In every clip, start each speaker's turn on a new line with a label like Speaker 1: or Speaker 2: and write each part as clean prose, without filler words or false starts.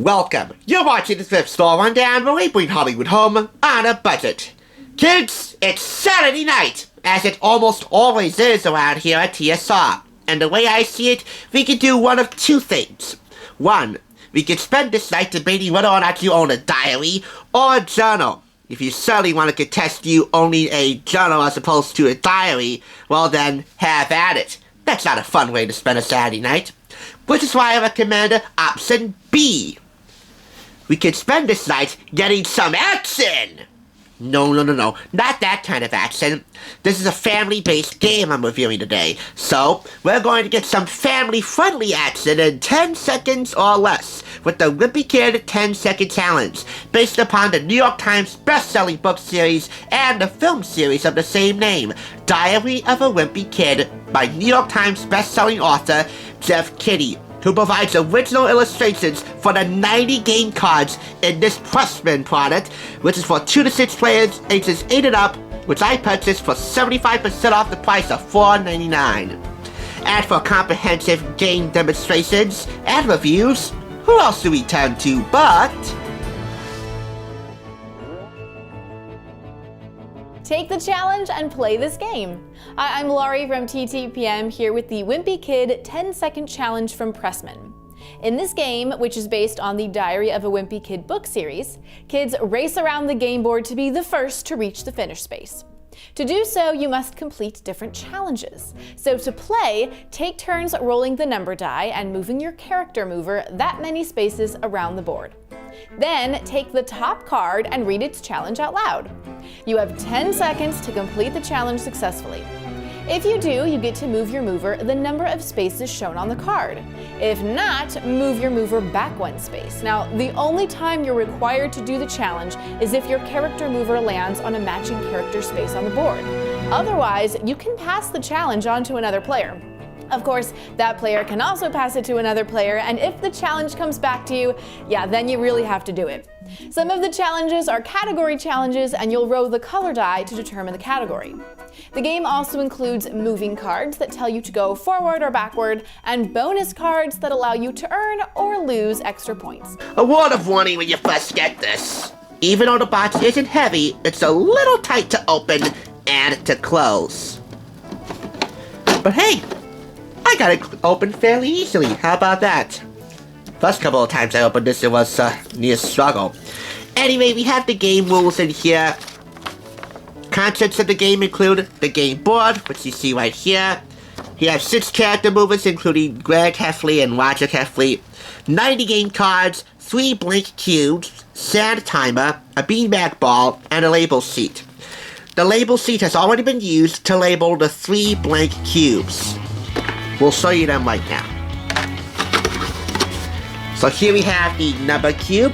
Speaker 1: Welcome. You're watching the Thrift Store Rundown, where we bring Hollywood home on a budget. Kids, it's Saturday night, as it almost always is around here at TSR. And the way I see it, we could do one of two things. One, we could spend this night debating whether or not you own a diary or a journal. If you certainly want to contest you owning a journal as opposed to a diary, well then, have at it. That's not a fun way to spend a Saturday night. Which is why I recommend option B. We could spend this night getting some action! No, not that kind of action. This is a family-based game I'm reviewing today. So, we're going to get some family-friendly action in 10 seconds or less with the Wimpy Kid 10-Second Challenge, based upon the New York Times best-selling book series and the film series of the same name, Diary of a Wimpy Kid, by New York Times best-selling author Jeff Kinney, who provides original illustrations for the 90 game cards in this Pressman product, which is for 2 to 6 players ages 8 and up, which I purchased for 75% off the price of $4.99. And for comprehensive game demonstrations and reviews, who else do we turn to but...
Speaker 2: Take the challenge and play this game. I'm Laurie from TTPM here with the Wimpy Kid 10-Second Challenge from Pressman. In this game, which is based on the Diary of a Wimpy Kid book series, kids race around the game board to be the first to reach the finish space. To do so, you must complete different challenges. So to play, take turns rolling the number die and moving your character mover that many spaces around the board. Then take the top card and read its challenge out loud. You have 10 seconds to complete the challenge successfully. If you do, you get to move your mover the number of spaces shown on the card. If not, move your mover back 1 space. Now, the only time you're required to do the challenge is if your character mover lands on a matching character space on the board. Otherwise, you can pass the challenge on to another player. Of course, that player can also pass it to another player, and if the challenge comes back to you, then you really have to do it. Some of the challenges are category challenges, and you'll roll the color die to determine the category. The game also includes moving cards that tell you to go forward or backward, and bonus cards that allow you to earn or lose extra points.
Speaker 1: A word of warning when you first get this. Even though the box isn't heavy, it's a little tight to open and to close. But hey, I got it open fairly easily. How about that? First couple of times I opened this, it was near struggle. Anyway, we have the game rules in here. Contents of the game include the game board, which you see right here. You have 6 character movers, including Greg Hefty and Roger Hefty, 90 game cards, 3 blank cubes, sand timer, a beanbag ball, and a label sheet. The label sheet has already been used to label the 3 blank cubes. We'll show you them right now. So here we have the number cube,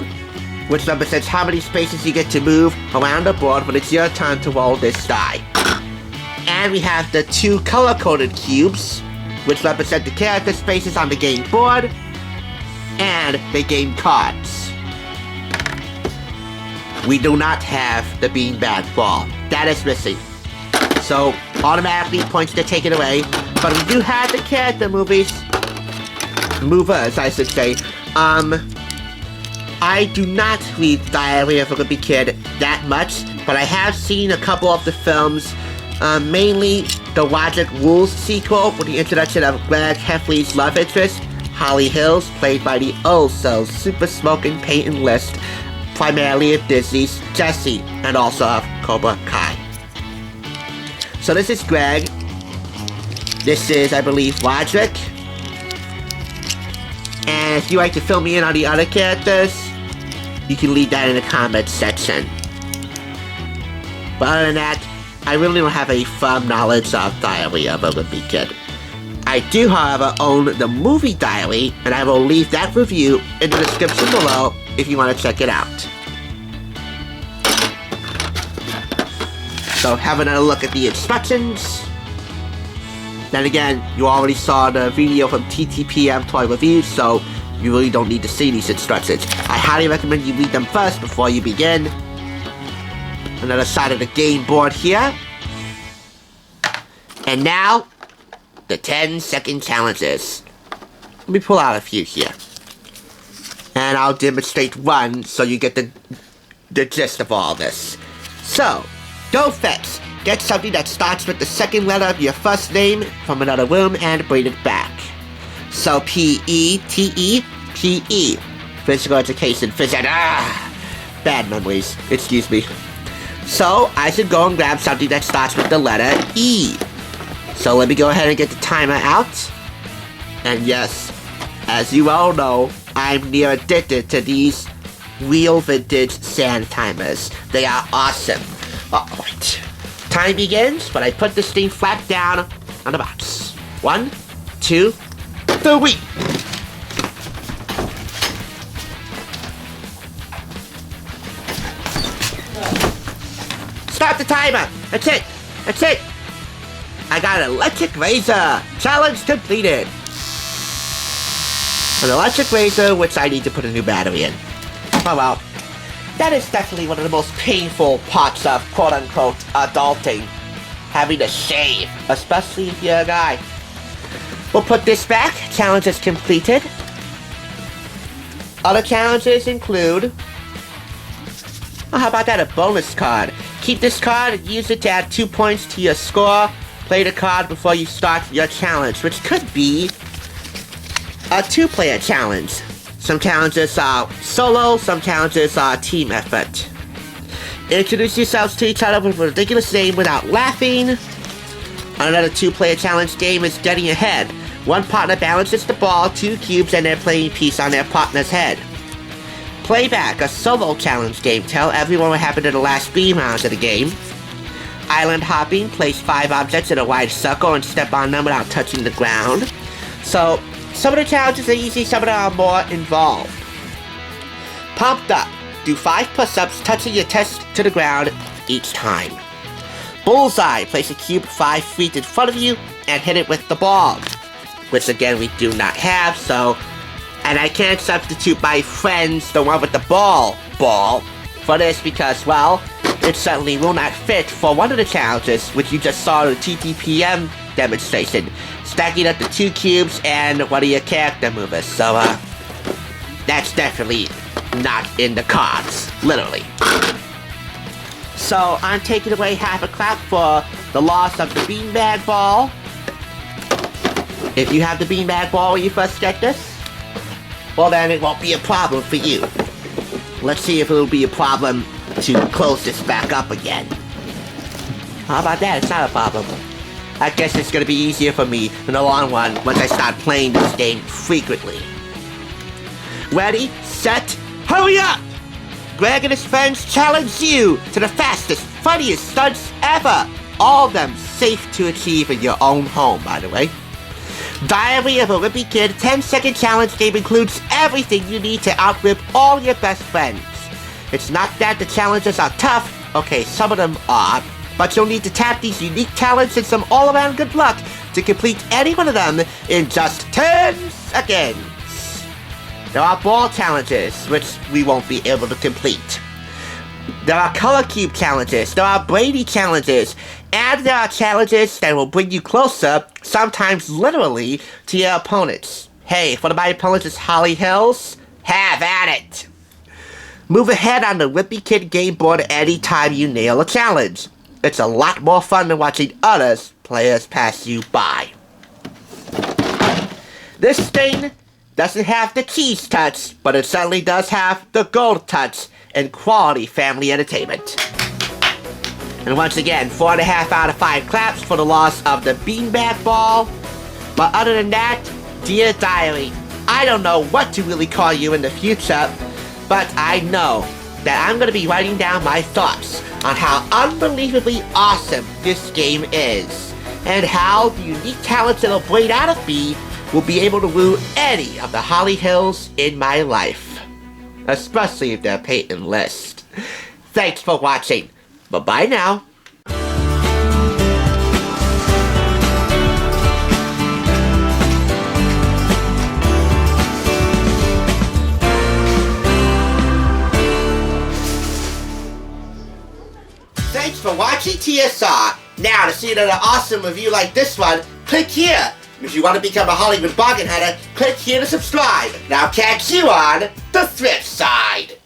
Speaker 1: which represents how many spaces you get to move around the board when it's your turn to roll this die. And we have the 2 color-coded cubes, which represent the character spaces on the game board and the game cards. We do not have the beanbag ball. That is missing. So, automatically points to take it away. But we do have the character movers, I should say. I do not read Diary of a Wimpy Kid that much, but I have seen a couple of the films, mainly the Logic Rules sequel with the introduction of Greg Hefty's love interest, Holly Hills, played by the super smoking Peyton List, primarily of Disney's Jessie, and also of Cobra Kai. So this is Greg. This is, I believe, Roderick. And if you'd like to fill me in on the other characters, you can leave that in the comments section. But other than that, I really don't have a firm knowledge of Diary of a Wimpy Kid. I do, however, own the movie Diary, and I will leave that review in the description below if you want to check it out. So have another look at the instructions. Then again, you already saw the video from TTPM Toy Reviews, so you really don't need to see these instructions. I highly recommend you read them first before you begin. Another side of the game board here. And now, the 10-second challenges. Let me pull out a few here. and I'll demonstrate one so you get the gist of all this. So, go fetch. Get something that starts with the second letter of your first name from another room and bring it back. So, P-E-T-E, P-E. Physical education, bad memories, excuse me. So, I should go and grab something that starts with the letter E. So let me go ahead and get the timer out. And yes, as you all know, I'm near addicted to these real vintage sand timers. They are awesome. Alright. Time begins, but I put this thing flat down on the box. 1, 2, 3. Stop the timer! That's it! That's it! I got an electric razor! Challenge completed! An electric razor, which I need to put a new battery in. Oh well. That is definitely one of the most painful parts of quote-unquote adulting. Having to shave, especially if you're a guy. We'll put this back. Challenge is completed. Other challenges include... Oh, how about that? A bonus card. Keep this card and use it to add 2 points to your score. Play the card before you start your challenge, which could be a 2-player challenge. Some challenges are solo, some challenges are team effort. Introduce yourselves to each other with a ridiculous name without laughing. Another 2-player challenge game is getting ahead. One partner balances the ball, 2 cubes, and they're playing piece on their partner's head. Playback, a solo challenge game. Tell everyone what happened in the last 3 rounds of the game. Island hopping, place 5 objects in a wide circle and step on them without touching the ground. So, some of the challenges are easy, some of them are more involved. Pumped up, do 5 push-ups, touching your chest to the ground each time. Bullseye, place a cube 5 feet in front of you and hit it with the ball. Which again, we do not have, so... And I can't substitute my friends, the one with the ball, for this because, well, it certainly will not fit for one of the challenges, which you just saw in the TTPM demonstration. Stacking up the 2 cubes and one of your character movers, so, that's definitely not in the cards, literally. So, I'm taking away half a clap for the loss of the beanbag ball. If you have the beanbag ball when you first get this, well then it won't be a problem for you. Let's see if it'll be a problem to close this back up again. How about that? It's not a problem. I guess it's gonna be easier for me in the long run once I start playing this game frequently. Ready, set, hurry up! Greg and his friends challenge you to the fastest, funniest stunts ever! All of them safe to achieve in your own home, by the way. Diary of a Wimpy Kid 10-second challenge game includes everything you need to outwhip all your best friends. It's not that the challenges are tough, okay, some of them are, but you'll need to tap these unique talents and some all-around good luck to complete any one of them in just 10 seconds. There are ball challenges, which we won't be able to complete. There are color cube challenges, there are Brady challenges, and there are challenges that will bring you closer, sometimes literally, to your opponents. Hey, if one of my opponents is Holly Hills, have at it! Move ahead on the Wimpy Kid game board anytime you nail a challenge. It's a lot more fun than watching others players pass you by. This thing doesn't have the cheese touch, but it certainly does have the gold touch and quality family entertainment. And once again, 4.5 out of 5 claps for the loss of the beanbag ball. But other than that, dear diary, I don't know what to really call you in the future, but I know that I'm going to be writing down my thoughts on how unbelievably awesome this game is, and how the unique talents it'll bring out of me will be able to woo any of the Holly Hills in my life. Especially if they're Peyton List. Thanks for watching. Bye-bye now. Thanks for watching TSR. Now to see another awesome review like this one, click here. And if you want to become a Hollywood bargain hunter, click here to subscribe. And I'll catch you on the thrift side.